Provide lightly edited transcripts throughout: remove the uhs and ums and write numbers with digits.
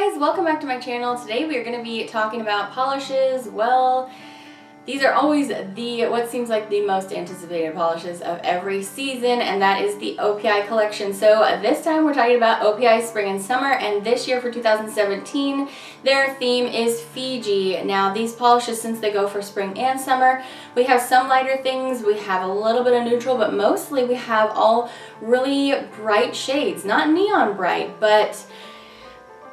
guys, welcome back to my channel. Today we are going to be talking about polishes. Well, these are always what seems like the most anticipated polishes of every season, and that is the OPI collection. So this time we're talking about OPI Spring and Summer, and this year for 2017 their theme is Fiji. Now these polishes, since they go for spring and summer, we have some lighter things, we have a little bit of neutral, but mostly we have all really bright shades. Not neon bright, but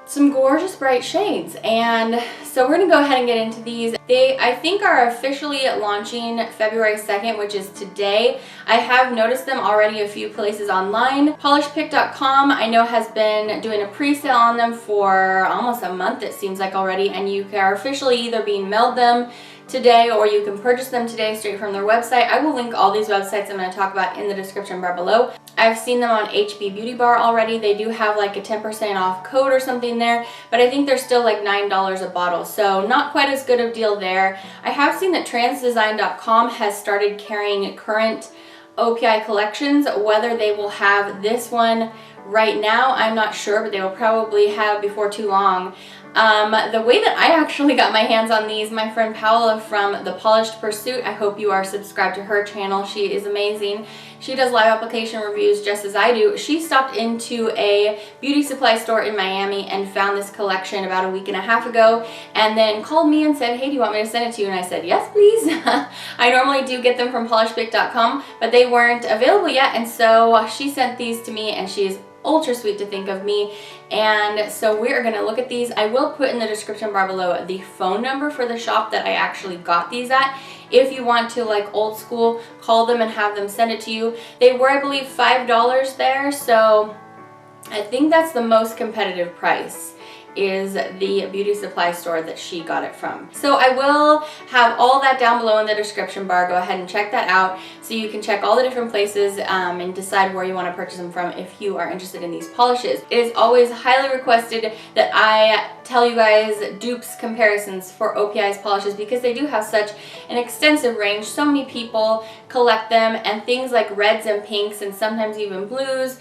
some gorgeous bright shades. And so we're gonna go ahead and get into these. They, I think, are officially launching February 2nd, which is today. I have noticed them already a few places online. Polishpick.com I know has been doing a pre-sale on them for almost a month, it seems like already, and you are officially either being mailed them today or you can purchase them today straight from their website. I will link all these websites I'm going to talk about in the description bar below. I've seen them on HB Beauty Bar already. They do have like a 10% off code or something there, but I think they're still like $9 a bottle, so not quite as good of a deal there. I have seen that transdesign.com has started carrying current OPI collections. Whether they will have this one right now, I'm not sure, but they will probably have before too long. The way that I actually got my hands on these, my friend Paola from The Polished Pursuit, I hope you are subscribed to her channel. She is amazing. She does live application reviews just as I do. She stopped into a beauty supply store in Miami and found this collection about a week and a half ago, and then called me and said, hey, do you want me to send it to you? And I said, yes, please. I normally do get them from polishpick.com, but they weren't available yet, and so she sent these to me, and she's ultra sweet to think of me. And so we're gonna look at these. I will put in the description bar below the phone number for the shop that I actually got these at. If you want to, like old school, call them and have them send it to you. They were, I believe, $5 there, so I think that's the most competitive price, is the beauty supply store that she got it from. So I will have all that down below in the description bar. Go ahead and check that out so you can check all the different places and decide where you want to purchase them from if you are interested in these polishes. It is always highly requested that I tell you guys dupes comparisons for OPI's polishes because they do have such an extensive range. So many people collect them, and things like reds and pinks and sometimes even blues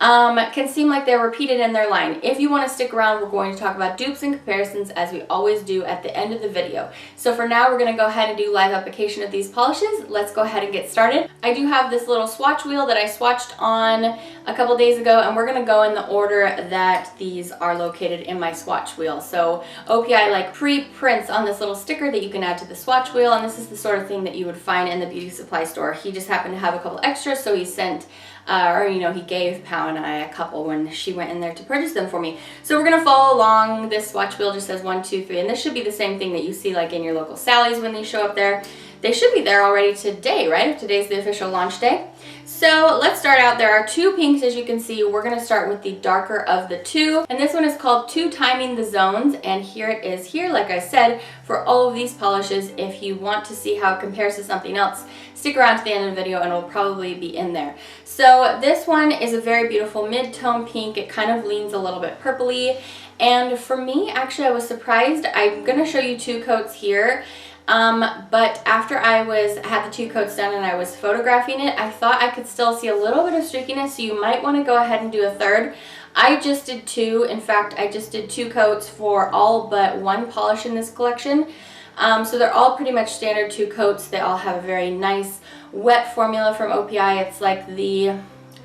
can seem like they're repeated in their line. If you want to stick around, we're going to talk about dupes and comparisons as we always do at the end of the video. So for now, we're going to go ahead and do live application of these polishes. Let's go ahead and get started. I do have this little swatch wheel that I swatched on a couple days ago, and we're going to go in the order that these are located in my swatch wheel. So OPI like pre-prints on this little sticker that you can add to the swatch wheel, and this is the sort of thing that you would find in the beauty supply store. He just happened to have a couple extras, so he sent he gave Pau and I a couple when she went in there to purchase them for me. So we're gonna follow along. This swatch wheel just says 1, 2, 3, and this should be the same thing that you see like in your local Sally's when they show up there. They should be there already today, right? If today's the official launch day. So let's start out. There are two pinks, as you can see. We're gonna start with the darker of the two, and this one is called Two Timing the Zones, and here it is here, like I said, for all of these polishes. If you want to see how it compares to something else, stick around to the end of the video and it'll probably be in there. So this one is a very beautiful mid-tone pink. It kind of leans a little bit purpley, and for me, actually, I was surprised. I'm gonna show you two coats here. But after I had the two coats done and I was photographing it, I thought I could still see a little bit of streakiness, so you might want to go ahead and do a third. I just did two. In fact, I just did two coats for all but one polish in this collection. So they're all pretty much standard two coats. They all have a very nice wet formula from OPI. It's like the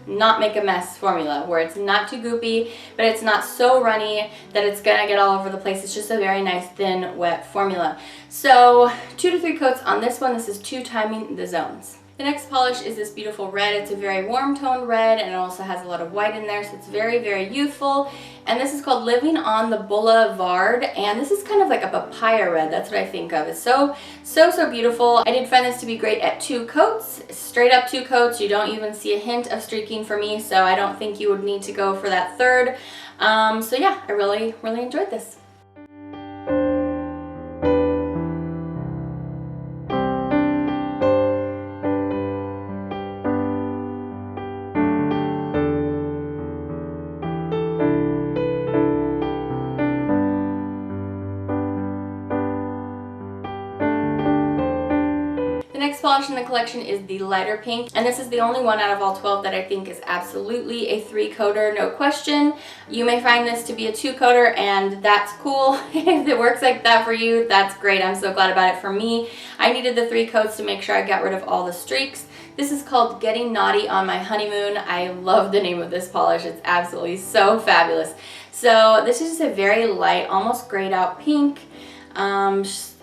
not make a mess formula, where it's not too goopy, but it's not so runny that it's gonna get all over the place. It's just a very nice thin wet formula. So 2 to 3 coats on this one. This is Two Timing the Zones. The next polish is this beautiful red. It's a very warm toned red, and it also has a lot of white in there, so it's very, very youthful. And this is called Living on the Bula-vard, and this is kind of like a papaya red. That's what I think of. It's so beautiful. I did find this to be great at 2 coats, straight up 2 coats. You don't even see a hint of streaking for me, so I don't think you would need to go for that third. So yeah, I really enjoyed this. polish in the collection is the lighter pink, and this is the only one out of all 12 that I think is absolutely a 3-coater, no question. You may find this to be a 2-coater, and that's cool. If it works like that for you, that's great. I'm so glad about it. For me, I needed the 3 coats to make sure I got rid of all the streaks. This is called Getting Nadi on My Honeymoon. I love the name of this polish. It's absolutely so fabulous. So this is just a very light, almost grayed out pink.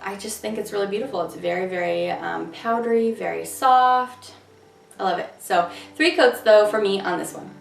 I just think it's really beautiful. It's very, very powdery, very soft. I love it. So 3 coats though for me on this one.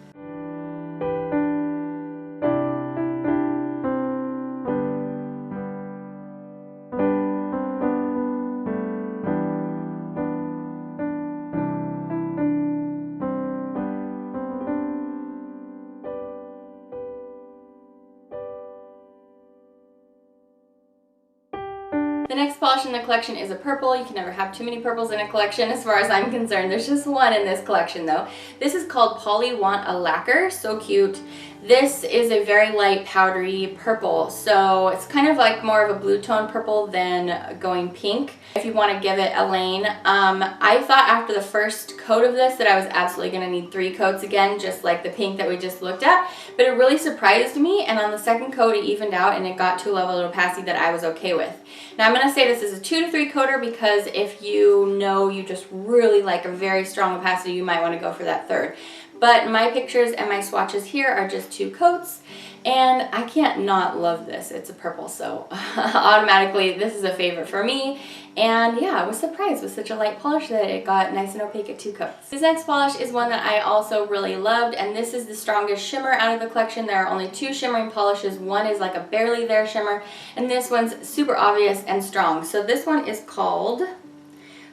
The next polish in the collection is a purple. You can never have too many purples in a collection as far as I'm concerned. There's just one in this collection though. This is called Polly Want a Lacquer. So cute. This is a very light powdery purple, so it's kind of like more of a blue tone purple than going pink if you want to give it a lane. I thought after the first coat of this that I was absolutely going to need 3 coats again, just like the pink that we just looked at, but it really surprised me, and on the second coat it evened out and it got to a level of opacity that I was okay with. Now I'm going to say this is a 2 to 3 coater because if you know you just really like a very strong opacity, you might want to go for that 3rd. But my pictures and my swatches here are just 2 coats, and I can't not love this. It's a purple, so automatically this is a favorite for me. And yeah, I was surprised with such a light polish that it got nice and opaque at 2 coats. This next polish is one that I also really loved, and this is the strongest shimmer out of the collection. There are only 2 shimmering polishes. One is like a barely there shimmer, and this one's super obvious and strong. So this one is called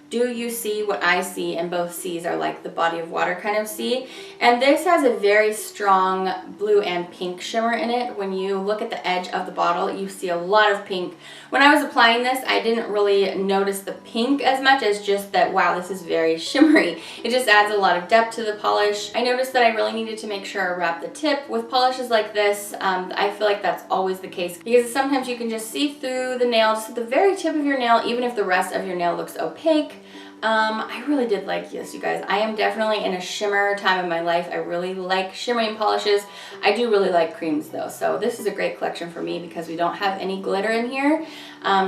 Do You See What I See? And both C's are like the body of water kind of C. And this has a very strong blue and pink shimmer in it. When you look at the edge of the bottle, you see a lot of pink. When I was applying this, I didn't really notice the pink as much as just that, wow, this is very shimmery. It just adds a lot of depth to the polish. I noticed that I really needed to make sure I wrap the tip. With polishes like this, I feel like that's always the case because sometimes you can just see through the nail, just at the very tip of your nail, even if the rest of your nail looks opaque. I really did like this, you guys. I am definitely in a shimmer time of my life. I really like shimmering polishes. I do really like creams though, so this is a great collection for me because we don't have any glitter in here.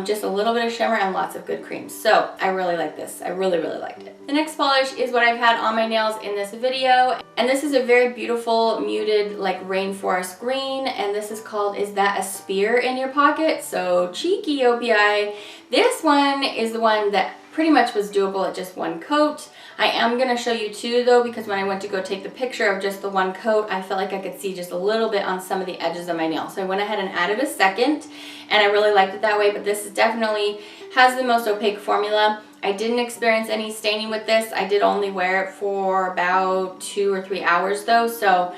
Just a little bit of shimmer and lots of good creams. So I really like this. I really, really liked it. The next polish is what I've had on my nails in this video, and this is a very beautiful muted like rainforest green, and this is called Is That a Spear in Your Pocket? So cheeky, OPI. This one is the one that pretty much was doable at just 1 coat. I am going to show you 2 though, because when I went to go take the picture of just the 1 coat, I felt like I could see just a little bit on some of the edges of my nail. So I went ahead and added a second, and I really liked it that way, but this definitely has the most opaque formula. I didn't experience any staining with this. I did only wear it for about 2 or 3 hours though, so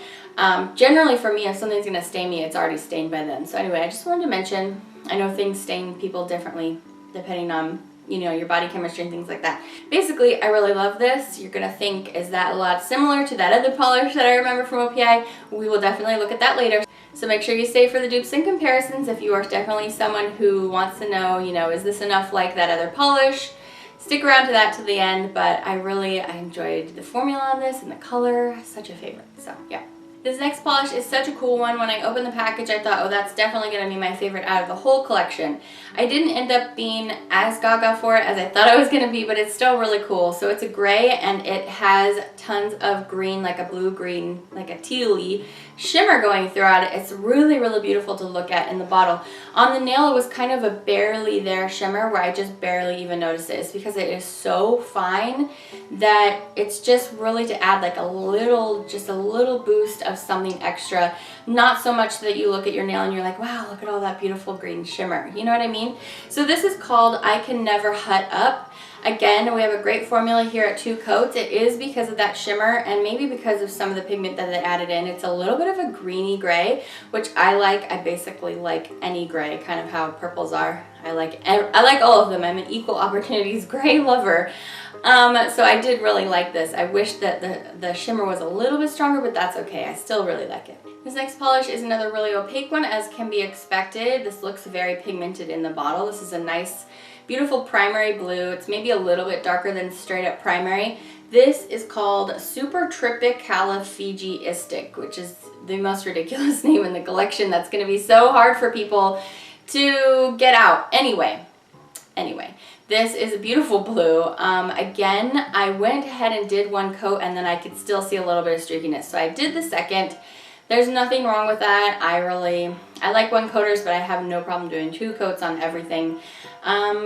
generally for me, if something's going to stain me, it's already stained by then. So anyway, I just wanted to mention, I know things stain people differently depending on, you know, your body chemistry and things like that. Basically, I really love this. You're gonna think, is that a lot similar to that other polish that I remember from OPI? We will definitely look at that later. So make sure you stay for the dupes and comparisons if you are definitely someone who wants to know, you know, is this enough like that other polish? Stick around to that to the end, but I enjoyed the formula on this and the color. Such a favorite, so yeah. This next polish is such a cool one. When I opened the package, I thought, oh, that's definitely going to be my favorite out of the whole collection. I didn't end up being as gaga for it as I thought I was going to be, but it's still really cool. So it's a gray, and it has tons of green, like a blue-green, like a tealy shimmer going throughout it. It's really, really beautiful to look at in the bottle. On the nail, it was kind of a barely there shimmer where I just barely even noticed it. It's because it is so fine that it's just really to add like a little, just a little boost of something extra. Not so much that you look at your nail and you're like, wow, look at all that beautiful green shimmer. You know what I mean? So this is called I Can Never Hut Up. Again, we have a great formula here at 2 coats. It is because of that shimmer and maybe because of some of the pigment that they added in. It's a little bit of a greeny gray, which I like. I basically like any gray, kind of how purples are. I like all of them. I'm an equal opportunities gray lover. So I did really like this. I wish that the shimmer was a little bit stronger, but that's okay. I still really like it. This next polish is another really opaque one, as can be expected. This looks very pigmented in the bottle. This is a nice, beautiful primary blue. It's maybe a little bit darker than straight up primary. This is called Super Trop-i-cal-i-fiji-istic, which is the most ridiculous name in the collection. That's going to be so hard for people to get out. Anyway, this is a beautiful blue. Again, I went ahead and did one coat, and then I could still see a little bit of streakiness. So I did the second. There's nothing wrong with that. I like one coaters, but I have no problem doing 2 coats on everything.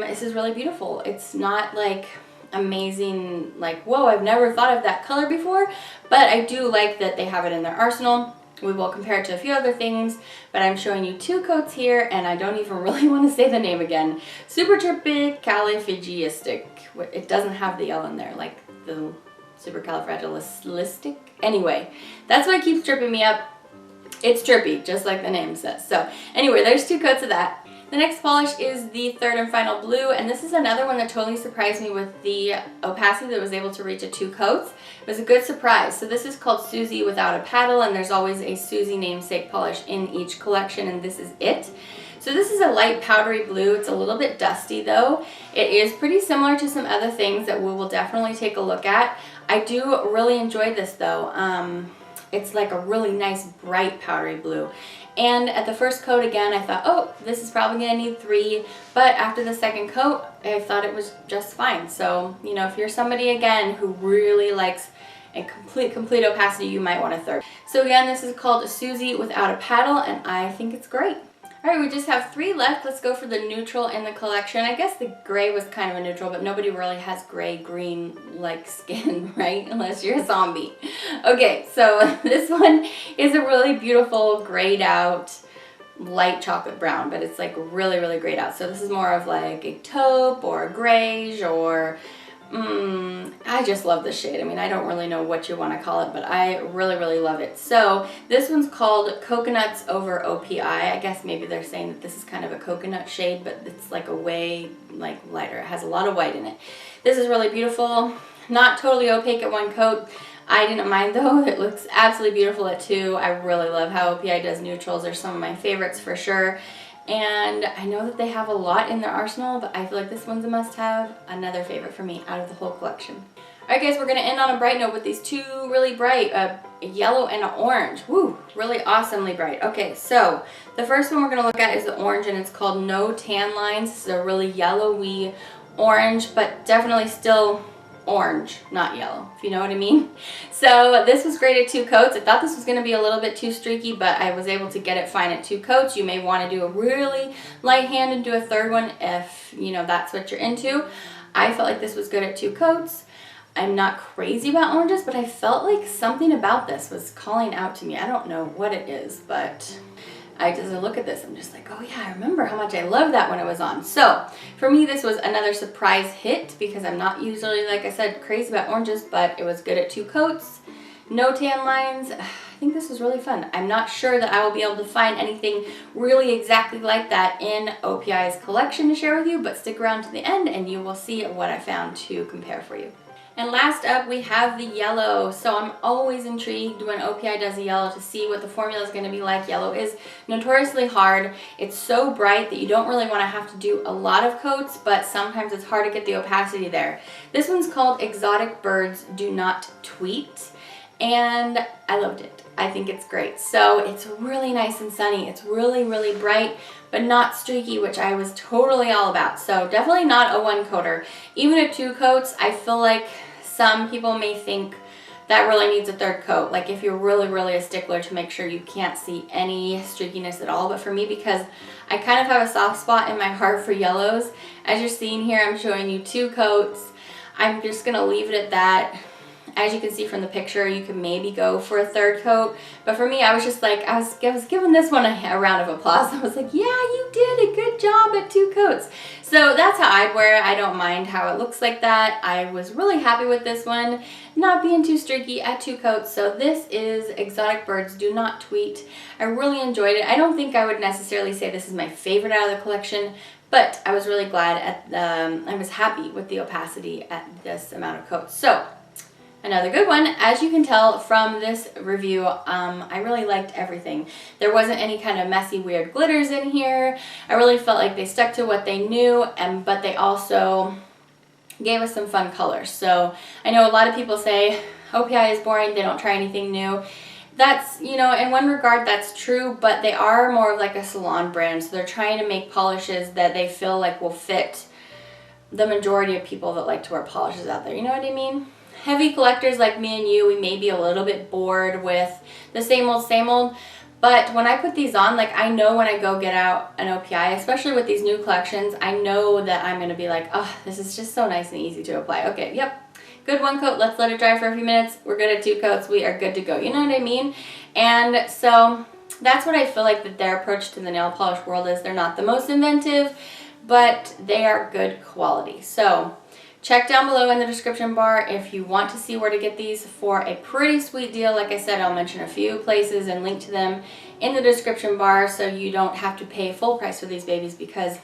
This is really beautiful. It's not like amazing, like, whoa, I've never thought of that color before, but I do like that they have it in their arsenal. We will compare it to a few other things, but I'm showing you 2 coats here, and I don't even really want to say the name again. Super Trop-i-cal-i-fiji-istic. It doesn't have the L in there, like the supercalifragilistic. Anyway, that's what keeps tripping me up. It's trippy, just like the name says. So anyway, there's 2 coats of that. The next polish is the third and final blue, and this is another one that totally surprised me with the opacity that was able to reach at 2 coats. It was a good surprise. So this is called Suzi without a paddle, and there's always a Suzi namesake polish in each collection, and this is it. So this is a light powdery blue. It's a little bit dusty though. It is pretty similar to some other things that we will definitely take a look at. I do really enjoy this though. It's like a really nice bright powdery blue. And at the first coat again, I thought, oh, this is probably gonna need 3, but after the second coat, I thought it was just fine. So, you know, if you're somebody again who really likes a complete opacity, you might want a 3rd. So again, this is called Suzi without a paddle, and I think it's great. All right, we just have 3 left. Let's go for the neutral in the collection. I guess the gray was kind of a neutral, but nobody really has gray-green like skin, right? Unless you're a zombie. Okay, so this one is a really beautiful grayed out light chocolate brown, but it's like really, really grayed out. So this is more of like a taupe or a grayish or I just love this shade. I mean, I don't really know what you want to call it, but I really, really love it. So this one's called Coconuts over OPI. I guess maybe they're saying that this is kind of a coconut shade, but it's like a way like lighter. It has a lot of white in it. This is really beautiful. Not totally opaque at 1 coat. I didn't mind though. It looks absolutely beautiful at 2. I really love how OPI does neutrals. They're some of my favorites for sure. And I know that they have a lot in their arsenal, but I feel like this one's a must-have. Another favorite for me out of the whole collection. Alright guys, we're going to end on a bright note with these 2 really bright, a yellow and an orange. Woo! Really awesomely bright. Okay, so the first one we're going to look at is the orange, and it's called No Tan Lines. This is a really yellowy orange, but definitely still orange, not yellow, if you know what I mean. So this was great at 2 coats. I thought this was going to be a little bit too streaky, but I was able to get it fine at 2 coats. You may want to do a really light hand and do a 3rd one if, you know, that's what you're into. I felt like this was good at 2 coats. I'm not crazy about oranges, but I felt like something about this was calling out to me. I don't know what it is, but as I look at this, I'm just like, oh yeah, I remember how much I loved that when it was on. So for me, this was another surprise hit because I'm not usually, like I said, crazy about oranges, but it was good at 2 coats. No tan lines. I think this was really fun. I'm not sure that I will be able to find anything really exactly like that in OPI's collection to share with you, but stick around to the end and you will see what I found to compare for you. And last up, we have the yellow. So I'm always intrigued when OPI does a yellow to see what the formula is going to be like. Yellow is notoriously hard. It's so bright that you don't really want to have to do a lot of coats, but sometimes it's hard to get the opacity there. This one's called Exotic Birds Do Not Tweet, and I loved it. I think it's great. So it's really nice and sunny. It's really, really bright, but not streaky, which I was totally all about. So definitely not a 1-coater. Even at 2 coats, I feel like some people may think that really needs a 3rd coat. Like if you're really, really a stickler to make sure you can't see any streakiness at all. But for me, because I kind of have a soft spot in my heart for yellows, as you're seeing here, I'm showing you 2 coats. I'm just gonna leave it at that. As you can see from the picture, you could maybe go for a 3rd coat. But for me, I was just like, I was giving this one a round of applause. I was like, yeah, you did a good job at 2 coats. So that's how I'd wear it. I don't mind how it looks like that. I was really happy with this one, not being too streaky at 2 coats. So this is Exotic Birds Do Not Tweet. I really enjoyed it. I don't think I would necessarily say this is my favorite out of the collection, but I was really glad I was happy with the opacity at this amount of coats. So Another good one, as you can tell from this review, I really liked everything. There wasn't any kind of messy, weird glitters in here. I really felt like they stuck to what they knew, but they also gave us some fun colors. So I know a lot of people say OPI is boring, they don't try anything new. That's, you know, in one regard that's true, but they are more of like a salon brand. So they're trying to make polishes that they feel like will fit the majority of people that like to wear polishes out there. You know what I mean? Heavy collectors like me and you, we may be a little bit bored with the same old, but when I put these on, like I know when I go get out an OPI, especially with these new collections, I know that I'm going to be like, oh, this is just so nice and easy to apply. Okay, yep, good one coat, let's let it dry for a few minutes. We're good at 2 coats, we are good to go. You know what I mean? And so that's what I feel like that their approach to the nail polish world is. They're not the most inventive, but they are good quality. So check down below in the description bar if you want to see where to get these for a pretty sweet deal. Like I said, I'll mention a few places and link to them in the description bar so you don't have to pay full price for these babies, because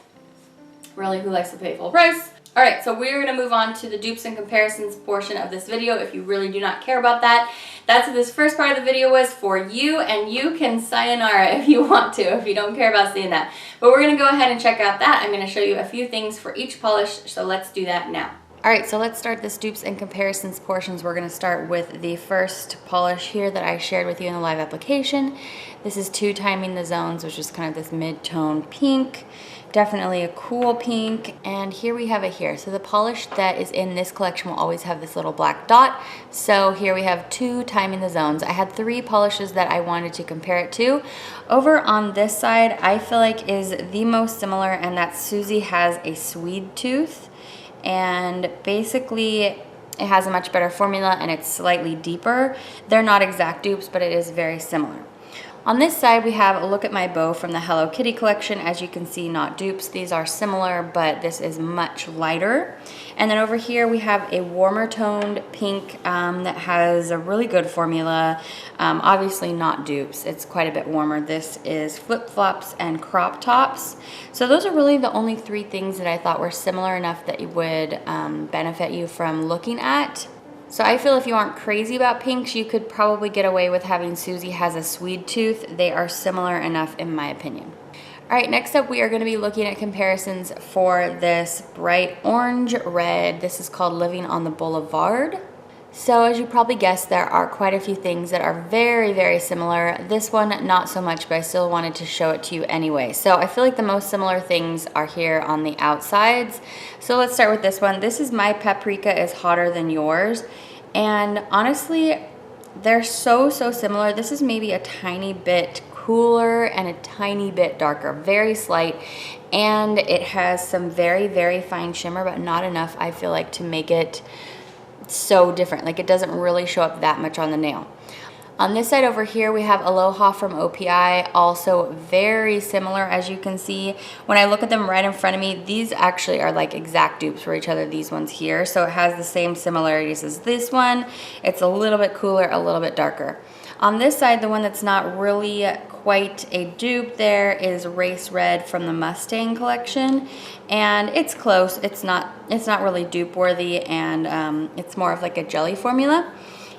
really, who likes to pay full price? All right, so we're gonna move on to the dupes and comparisons portion of this video. If you really do not care about that, that's what this first part of the video was for you, and you can sayonara if you want to, if you don't care about seeing that. But we're gonna go ahead and check out that. I'm gonna show you a few things for each polish, so let's do that now. All right, so let's start this dupes and comparisons portions. We're gonna start with the first polish here that I shared with you in the live application. This is Two Timing the Zones, which is kind of this mid-tone pink. Definitely a cool pink. And here we have it here. So the polish that is in this collection will always have this little black dot. So here we have Two Timing the Zones. I had 3 polishes that I wanted to compare it to. Over on this side, I feel like is the most similar, and that Suzi has a Swede tooth. And basically it has a much better formula and it's slightly deeper. They're not exact dupes, but it is very similar. On this side, we have a Look at My Bow from the Hello Kitty collection. As you can see, not dupes. These are similar, but this is much lighter. And then over here, we have a warmer toned pink that has a really good formula. Obviously not dupes. It's quite a bit warmer. This is Flip Flops and Crop Tops. So those are really the only 3 things that I thought were similar enough that you would benefit you from looking at. So I feel if you aren't crazy about pinks, you could probably get away with having Suzi has a Swede tooth. They are similar enough in my opinion. All right, next up we are gonna be looking at comparisons for this bright orange red. This is called Living on the Boulevard. So as you probably guessed, there are quite a few things that are very, very similar. This one, not so much, but I still wanted to show it to you anyway. So I feel like the most similar things are here on the outsides. So let's start with this one. This is My Paprika is Hotter Than Yours. And honestly, they're so similar. This is maybe a tiny bit cooler and a tiny bit darker, very slight. And it has some very, very fine shimmer, but not enough, I feel like, to make it so different. Like, it doesn't really show up that much on the nail. On this side over here, we have Aloha from OPI, also very similar, as you can see. When I look at them right in front of me, these actually are like exact dupes for each other, these ones here. So it has the same similarities as this one. It's a little bit cooler, a little bit darker. On this side, the one that's not really quite a dupe there is Race Red from the Mustang collection, and it's close. It's not really dupe worthy, and it's more of like a jelly formula.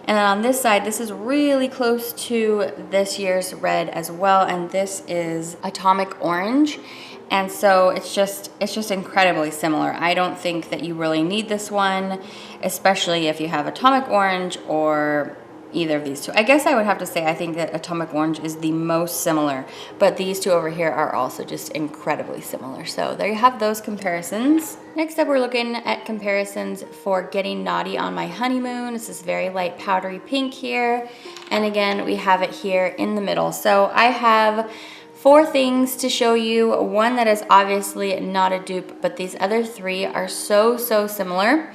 And then on this side, this is really close to this year's red as well, and this is Atomic Orange. And so it's just incredibly similar. I don't think that you really need this one, especially if you have Atomic Orange or either of these two. I guess I would have to say I think that Atomic Orange is the most similar, but these two over here are also just incredibly similar. So there you have those comparisons. Next up, we're looking at comparisons for Getting Naughty on My Honeymoon. This is very light powdery pink here. And again, we have it here in the middle. So I have 4 things to show you. One that is obviously not a dupe, but these other 3 are so similar.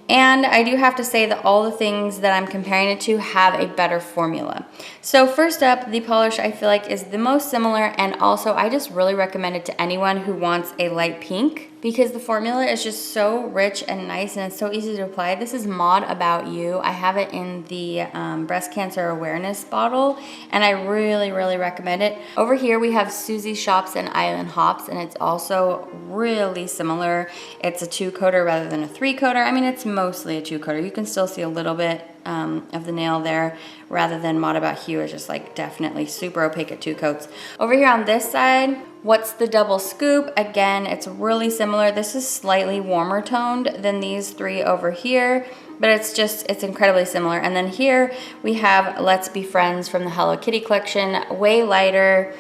And I do have to say that all the things that I'm comparing it to have a better formula. So first up, the polish I feel like is the most similar, and also I just really recommend it to anyone who wants a light pink, because the formula is just so rich and nice and it's so easy to apply. This is Mod About You. I have it in the breast cancer awareness bottle, and I really recommend it. Over here we have Suzi Shops and Island Hops, and it's also really similar. It's a 2-coater rather than a 3-coater. I mean, it's mostly a 2-coater. You can still see a little bit of the nail there, rather than Mod About Hue is just like definitely super opaque at 2 coats. Over here on this side, What's the Double Scoop? Again, it's really similar. This is slightly warmer toned than these 3 over here, but it's incredibly similar. And then here we have Let's Be Friends from the Hello Kitty collection, way lighter.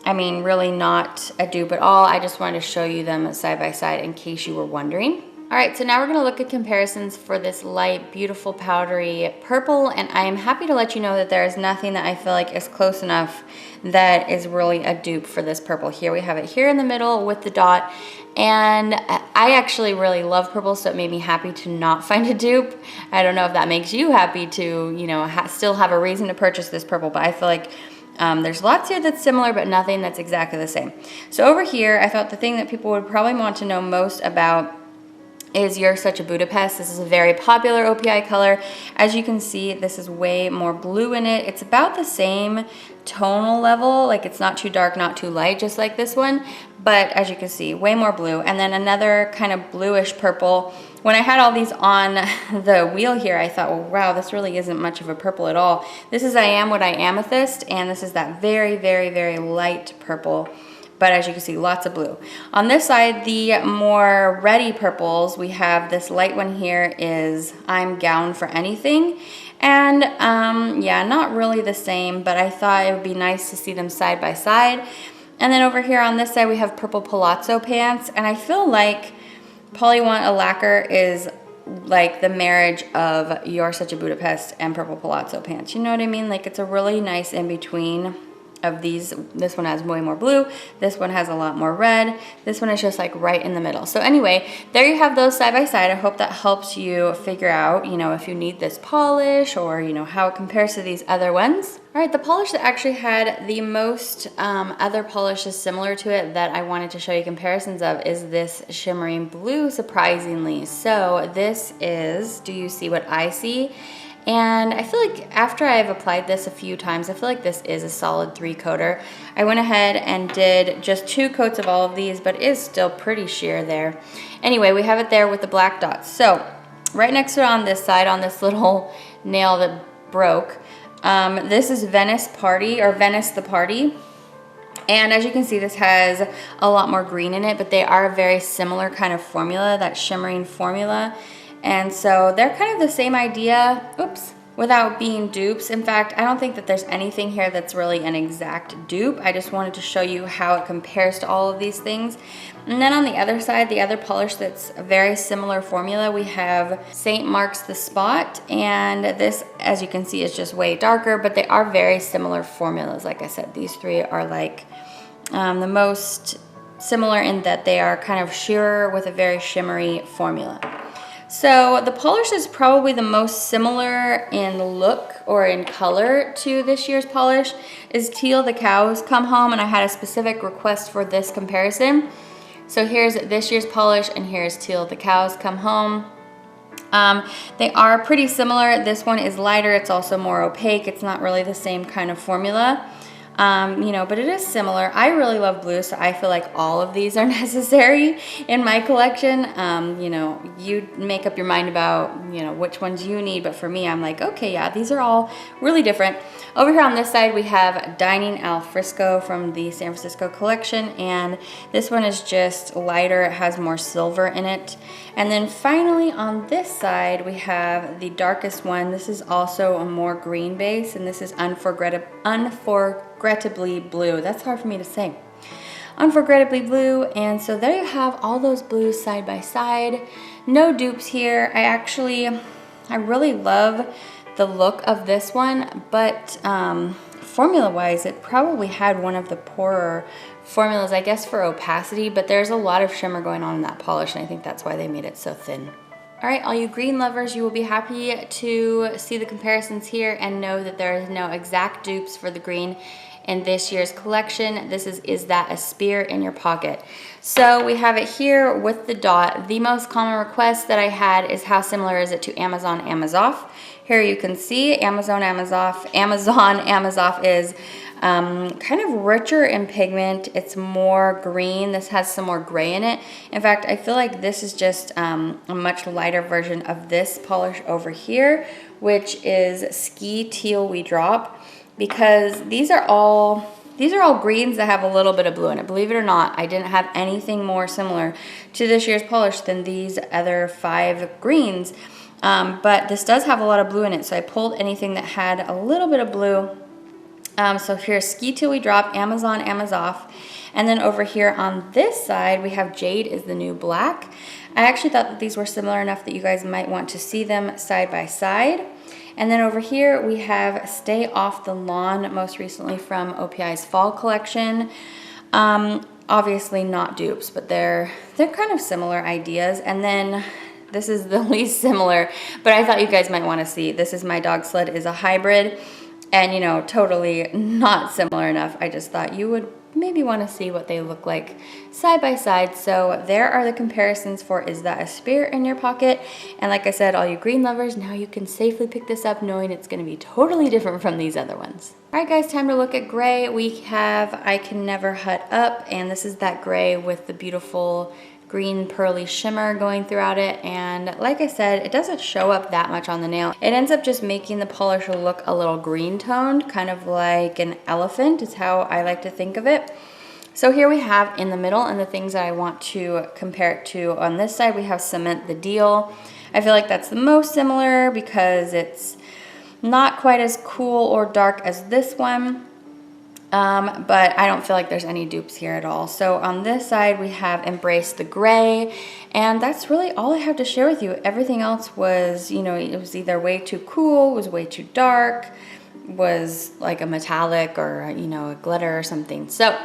I mean, really not a dupe at all. I just wanted to show you them side by side in case you were wondering. All right, so now we're gonna look at comparisons for this light, beautiful, powdery purple, and I am happy to let you know that there is nothing that I feel like is close enough that is really a dupe for this purple. Here we have it here in the middle with the dot, and I actually really love purple, so it made me happy to not find a dupe. I don't know if that makes you happy to, you know, still have a reason to purchase this purple, but I feel like there's lots here that's similar, but nothing that's exactly the same. So over here, I thought the thing that people would probably want to know most about is You're Such a Budapest. This is a very popular OPI color. As you can see, this is way more blue in it. It's about the same tonal level, like it's not too dark, not too light, just like this one, but as you can see, way more blue. And then another kind of bluish purple. When I had all these on the wheel here, I thought, well, wow, this really isn't much of a purple at all. This is I Am What I Amethyst, and this is that very, very, very light purple. But as you can see, lots of blue. On this side, the more reddy purples, we have this light one here is I'm Gown for Anything. And yeah, not really the same, but I thought it would be nice to see them side by side. And then over here on this side, we have purple palazzo pants. And I feel like Polly Want a Lacquer is like the marriage of You're Such a Budapest and purple palazzo pants. You know what I mean? Like it's a really nice in between of these. This one has way more blue, this one has a lot more red, this one is just like right in the middle. So anyway, there you have those side by side. I hope that helps you figure out, you know, if you need this polish or, you know, how it compares to these other ones. All right, the polish that actually had the most other polishes similar to it that I wanted to show you comparisons of is this shimmering blue, surprisingly. So this is Do You See What I See? And I feel like after I've applied this a few times, I feel like this is a solid 3-coater. I went ahead and did just 2 coats of all of these, but it is still pretty sheer there. Anyway, we have it there with the black dots. So right next to it on this side, on this little nail that broke, this is Venice Party, or Venice the Party. And as you can see, this has a lot more green in it, but they are a very similar kind of formula, that shimmering formula. And so they're kind of the same idea, oops, without being dupes. In fact, I don't think that there's anything here that's really an exact dupe. I just wanted to show you how it compares to all of these things. And then on the other side, the other polish that's a very similar formula, we have St. Mark's The Spot. And this, as you can see, is just way darker, but they are very similar formulas. Like I said, these 3 are like the most similar in that they are kind of sheerer with a very shimmery formula. So the polish is probably the most similar in look or in color to this year's polish is Teal the Cows Come Home, and I had a specific request for this comparison. So here's this year's polish and here's Teal the Cows Come Home. They are pretty similar. This one is lighter, it's also more opaque. It's not really the same kind of formula. You know, but it is similar. I really love blue, so I feel like all of these are necessary in my collection. You know, you make up your mind about, you know, which ones you need, but for me, I'm like, okay, yeah, these are all really different. Over here on this side, we have Dining Al Fresco from the San Francisco collection, and this one is just lighter. It has more silver in it. And then finally on this side, we have the darkest one. This is also a more green base, and this is Unforgettably Blue. That's hard for me to say. Unforgettably Blue. And so there you have all those blues side by side. No dupes here. I really love the look of this one, but formula wise, it probably had one of the poorer formulas, I guess, for opacity, but there's a lot of shimmer going on in that polish, and I think that's why they made it so thin. All right, all you green lovers, you will be happy to see the comparisons here and know that there is no exact dupes for the green in this year's collection. This is that a spear in your pocket? So we have it here with the dot. The most common request that I had is how similar is it to Amazon Amazoff? Here you can see Amazon Amazoff is Kind of richer in pigment. It's more green. This has some more gray in it. In fact, I feel like this is just a much lighter version of this polish over here, which is Ski Teal We Drop, because these are all greens that have a little bit of blue in it. Believe it or not, I didn't have anything more similar to this year's polish than these other 5 greens. But this does have a lot of blue in it, so I pulled anything that had a little bit of blue. So here's Ski Till We Drop, Amazon, Amazoff. And then over here on this side, we have Jade is the New Black. I actually thought that these were similar enough that you guys might want to see them side by side. And then over here, we have Stay Off the Lawn, most recently from OPI's Fall Collection. Obviously not dupes, but they're kind of similar ideas. And then this is the least similar, but I thought you guys might want to see. This is My Dog Sled is a Hybrid, and you know, totally not similar enough. I just thought you would maybe want to see what they look like side by side. So there are the comparisons for Is That a Spirit in Your Pocket. And like I said, all you green lovers, now you can safely pick this up knowing it's going to be totally different from these other ones. All right guys, time to look at gray. We have I Can Never Hut Up, and this is that gray with the beautiful green pearly shimmer going throughout it. And like I said, it doesn't show up that much on the nail. It ends up just making the polish look a little green toned, kind of like an elephant is how I like to think of it. So here we have in the middle, and the things that I want to compare it to on this side, we have Cement the Deal. I feel like that's the most similar because it's not quite as cool or dark as this one. But I don't feel like there's any dupes here at all. So on this side, we have Embrace the Gray, and that's really all I have to share with you. Everything else was, you know, it was either way too cool, was way too dark, was like a metallic or, you know, a glitter or something. So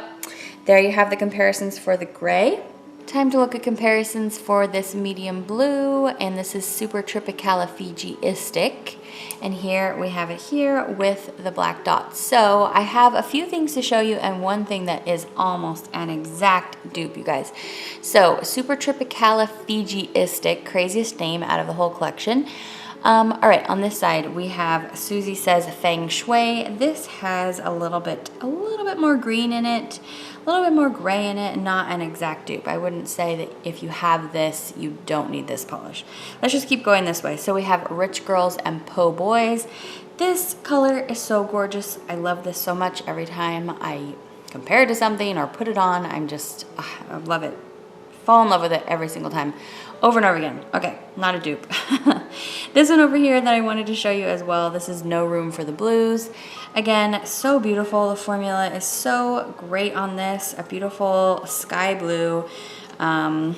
there you have the comparisons for the gray. Time to look at comparisons for this medium blue, and this is Super Trop-i-cal-i-fiji-istic. And here we have it here with the black dots. So I have a few things to show you and one thing that is almost an exact dupe, you guys. So Super Trop-i-cal-i-fiji-istic, craziest name out of the whole collection. All right, on this side we have Suzi Says Feng Shui. This has a little bit more green in it, a little bit more gray in it, not an exact dupe. I wouldn't say that if you have this, you don't need this polish. Let's just keep going this way. So we have Rich Girls and Po Boys. This color is so gorgeous. I love this so much. Every time I compare it to something or put it on, I love it. Fall in love with it every single time, over and over again. Okay, not a dupe. This one over here that I wanted to show you as well, this is No Room for the Blues. Again, so beautiful. The formula is so great on this. A beautiful sky blue. Yeah,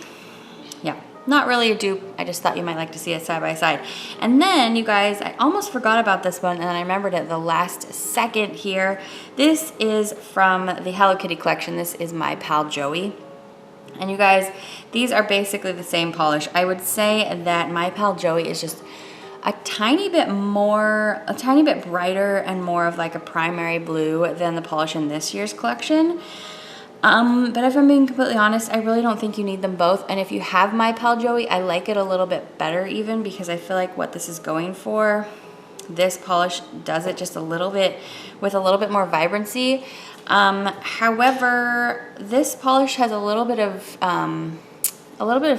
not really a dupe. I just thought you might like to see it side by side. And then, you guys, I almost forgot about this one, and I remembered it the last second here. This is from the Hello Kitty collection. This is My Pal Joey. And you guys, these are basically the same polish. I would say that My Pal Joey is just a tiny bit brighter and more of like a primary blue than the polish in this year's collection. But if I'm being completely honest, I really don't think you need them both. And if you have My Pal Joey, I like it a little bit better even, because I feel like what this is going for, this polish does it just a little bit with a little bit more vibrancy. However, this polish has a little bit of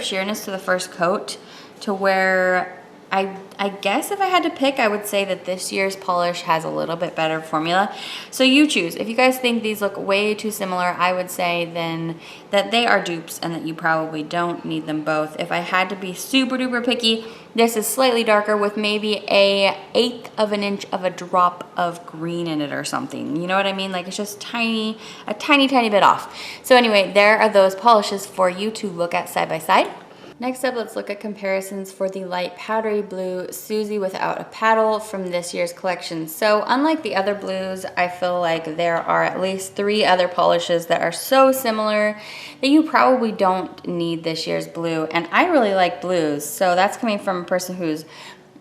sheerness to the first coat, to where I guess if I had to pick, I would say that this year's polish has a little bit better formula. So you choose. If you guys think these look way too similar, I would say then that they are dupes and that you probably don't need them both. If I had to be super duper picky, this is slightly darker with maybe a 1/8 of an inch of a drop of green in it or something. You know what I mean? Like, it's just a tiny bit off. So anyway, there are those polishes for you to look at side by side. Next up, let's look at comparisons for the light powdery blue Suzi Without a Paddle from this year's collection. So unlike the other blues, I feel like there are at least 3 other polishes that are so similar that you probably don't need this year's blue. And I really like blues, so that's coming from a person who's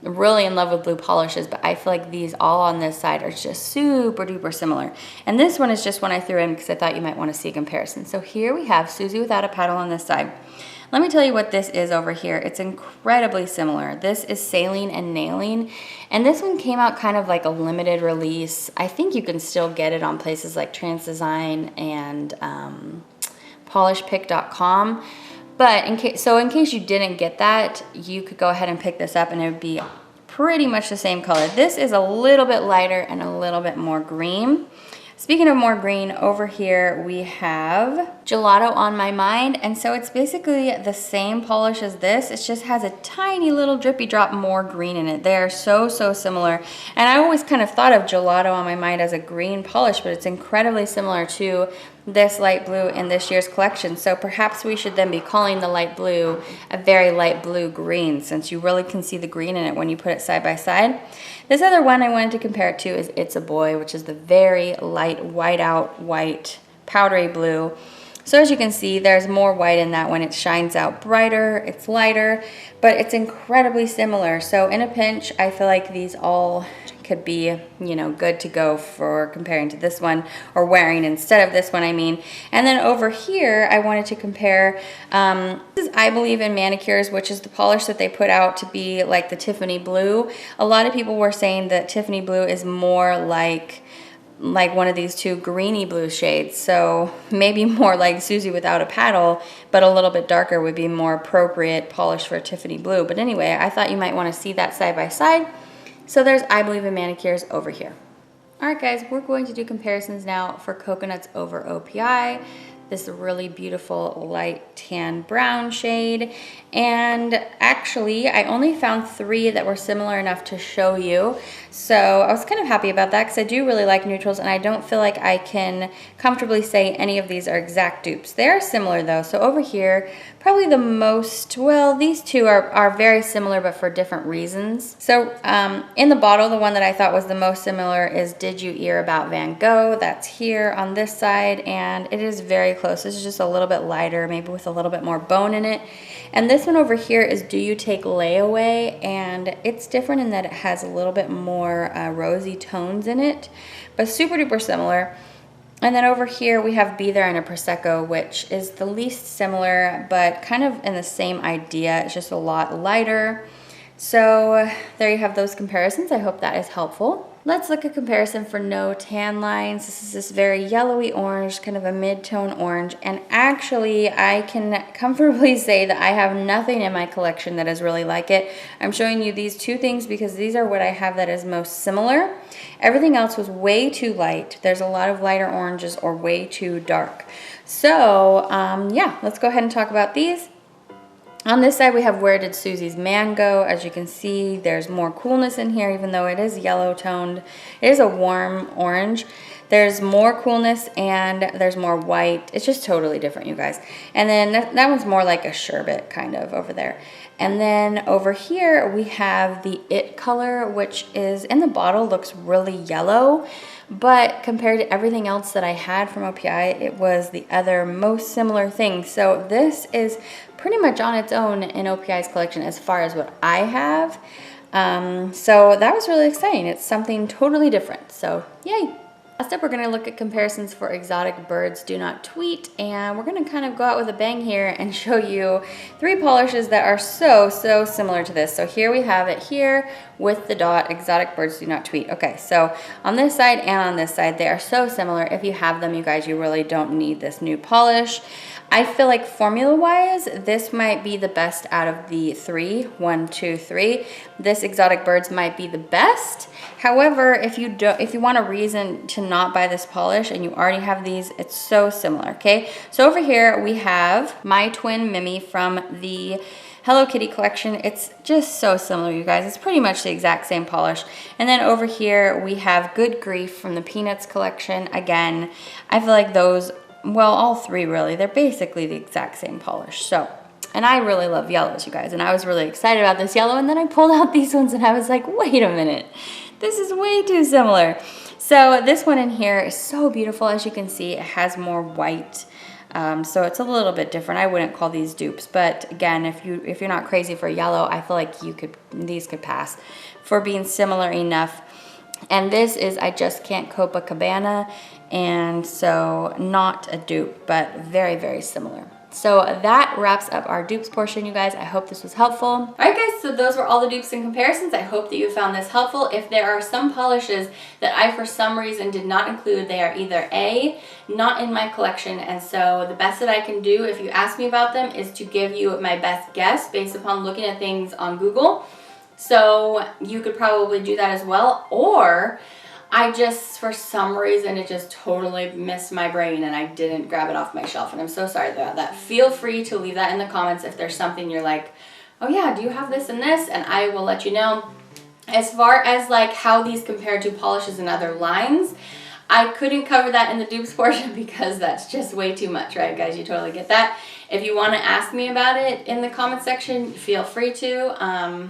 really in love with blue polishes, but I feel like these all on this side are just super duper similar. And this one is just one I threw in because I thought you might want to see a comparison. So here we have Suzi without a paddle on this side. Let me tell you what this is over here. It's incredibly similar. This is Saline and Nailing, and this one came out kind of like a limited release. I think you can still get it on places like Trans Design and polishpick.com. But in case you didn't get that, you could go ahead and pick this up and it would be pretty much the same color. This is a little bit lighter and a little bit more green. Speaking of more green, over here we have Gelato on My Mind, and so it's basically the same polish as this. It just has a tiny little drippy drop more green in it. They are so similar, and I always kind of thought of Gelato on My Mind as a green polish, but it's incredibly similar to this light blue in this year's collection. So perhaps we should then be calling the light blue a very light blue green, since you really can see the green in it when you put it side by side. This other one I wanted to compare it to is It's a Boy, which is the very light white out white powdery blue. So as you can see, there's more white in that one. It shines out brighter, it's lighter, but it's incredibly similar. So in a pinch, I feel like these all could be, you know, good to go for comparing to this one, or wearing instead of this one, I mean. And then over here, I wanted to compare, this is I Believe in Manicures, which is the polish that they put out to be like the Tiffany blue. A lot of people were saying that Tiffany blue is more like one of these two greeny blue shades, so maybe more like Suzi without a paddle, but a little bit darker would be more appropriate polish for Tiffany blue. But anyway, I thought you might want to see that side by side. So there's I Believe in Manicures over here. Alright guys, we're going to do comparisons now for Coconuts over OPI. This really beautiful light tan brown shade. And actually, I only found 3 that were similar enough to show you. So I was kind of happy about that because I do really like neutrals, and I don't feel like I can comfortably say any of these are exact dupes. They are similar though. So over here, probably the most, well, these two are very similar but for different reasons. So in the bottle, the one that I thought was the most similar is Did You Hear About Van Gogh? That's here on this side, and it is very close. This is just a little bit lighter, maybe with a little bit more bone in it. And this one over here is Do You Take Layaway? And it's different in that it has a little bit more rosy tones in it, but super duper similar. And then over here we have Be There in a Prosecco, which is the least similar, but kind of in the same idea. It's just a lot lighter. So there you have those comparisons. I hope that is helpful. Let's look at comparison for no tan lines. This is this very yellowy orange, kind of a mid-tone orange. And actually, I can comfortably say that I have nothing in my collection that is really like it. I'm showing you these 2 things because these are what I have that is most similar. Everything else was way too light. There's a lot of lighter oranges or way too dark. So yeah, let's go ahead and talk about these. On this side, we have Where Did Suzi's Man Go? As you can see, there's more coolness in here, even though it is yellow toned. It is a warm orange. There's more coolness and there's more white. It's just totally different, you guys. And then that one's more like a sherbet kind of over there. And then over here, we have the It color, which is in the bottle, looks really yellow. But compared to everything else that I had from OPI, it was the other most similar thing. So this is pretty much on its own in OPI's collection as far as what I have. So that was really exciting. It's something totally different. So yay. Last up, we're going to look at comparisons for Exotic Birds Do Not Tweet, and we're going to kind of go out with a bang here and show you 3 polishes that are so similar to this. So here we have it here with the dot, Exotic Birds Do Not Tweet. Okay, so on this side and on this side, they are so similar. If you have them, you guys, you really don't need this new polish. I feel like formula-wise, this might be the best out of the 3. 1, 2, 3. This Exotic Birds might be the best. However, if you want a reason to not buy this polish and you already have these, it's so similar, okay? So over here we have My Twin Mimi from the Hello Kitty collection. It's just so similar, you guys. It's pretty much the exact same polish. And then over here we have Good Grief from the Peanuts collection. Again, I feel like those, well, all 3 really, they're basically the exact same polish. So, and I really love yellows, you guys, and I was really excited about this yellow, and then I pulled out these ones and I was like, wait a minute, this is way too similar. So this one in here is so beautiful. As you can see, it has more white So it's a little bit different. I wouldn't call these dupes, but again, if you're not crazy for yellow, I feel like these could pass for being similar enough. And this is I Just Can't Copacabana, and so not a dupe, but very, very similar. So that wraps up our dupes portion, you guys. I hope this was helpful. All right, guys, so those were all the dupes and comparisons. I hope that you found this helpful. If there are some polishes that I, for some reason, did not include, they are either A, not in my collection, and so the best that I can do if you ask me about them is to give you my best guess based upon looking at things on Google. So you could probably do that as well, or I just, for some reason, it just totally missed my brain and I didn't grab it off my shelf, and I'm so sorry about that. Feel free to leave that in the comments if there's something you're like, oh yeah, do you have this and this? And I will let you know. As far as like how these compare to polishes in other lines, I couldn't cover that in the dupes portion because that's just way too much, right, guys? You totally get that. If you want to ask me about it in the comment section, feel free to.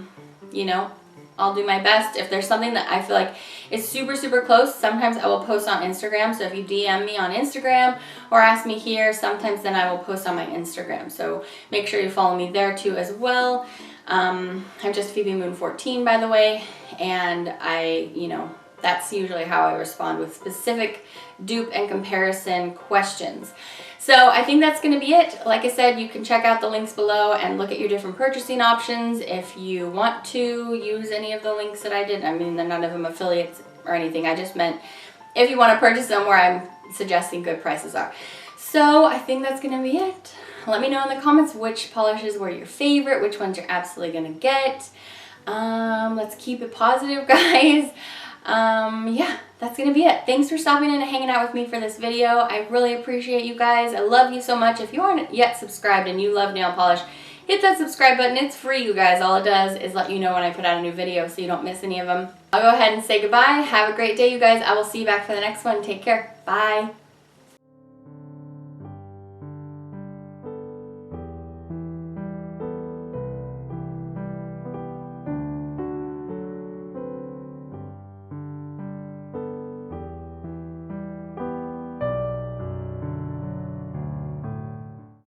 You know, I'll do my best. If there's something that I feel like is super, super close, sometimes I will post on Instagram. So if you DM me on Instagram or ask me here, sometimes then I will post on my Instagram. So make sure you follow me there too as well. I'm just Phoebe Moon 14, by the way. And that's usually how I respond with specific dupe and comparison questions. So I think that's going to be it. Like I said, you can check out the links below and look at your different purchasing options if you want to use any of the links that I did. I mean, they're none of them affiliates or anything. I just meant if you want to purchase them where I'm suggesting good prices are. So I think that's going to be it. Let me know in the comments which polishes were your favorite, which ones you're absolutely going to get. Let's keep it positive, guys. Yeah, that's gonna be it. Thanks for stopping in and hanging out with me for this video. I really appreciate you guys. I love you so much. If you aren't yet subscribed and you love nail polish, hit that subscribe button. It's free, you guys. All it does is let you know when I put out a new video so you don't miss any of them. I'll go ahead and say goodbye. Have a great day, you guys. I will see you back for the next one. Take care. Bye.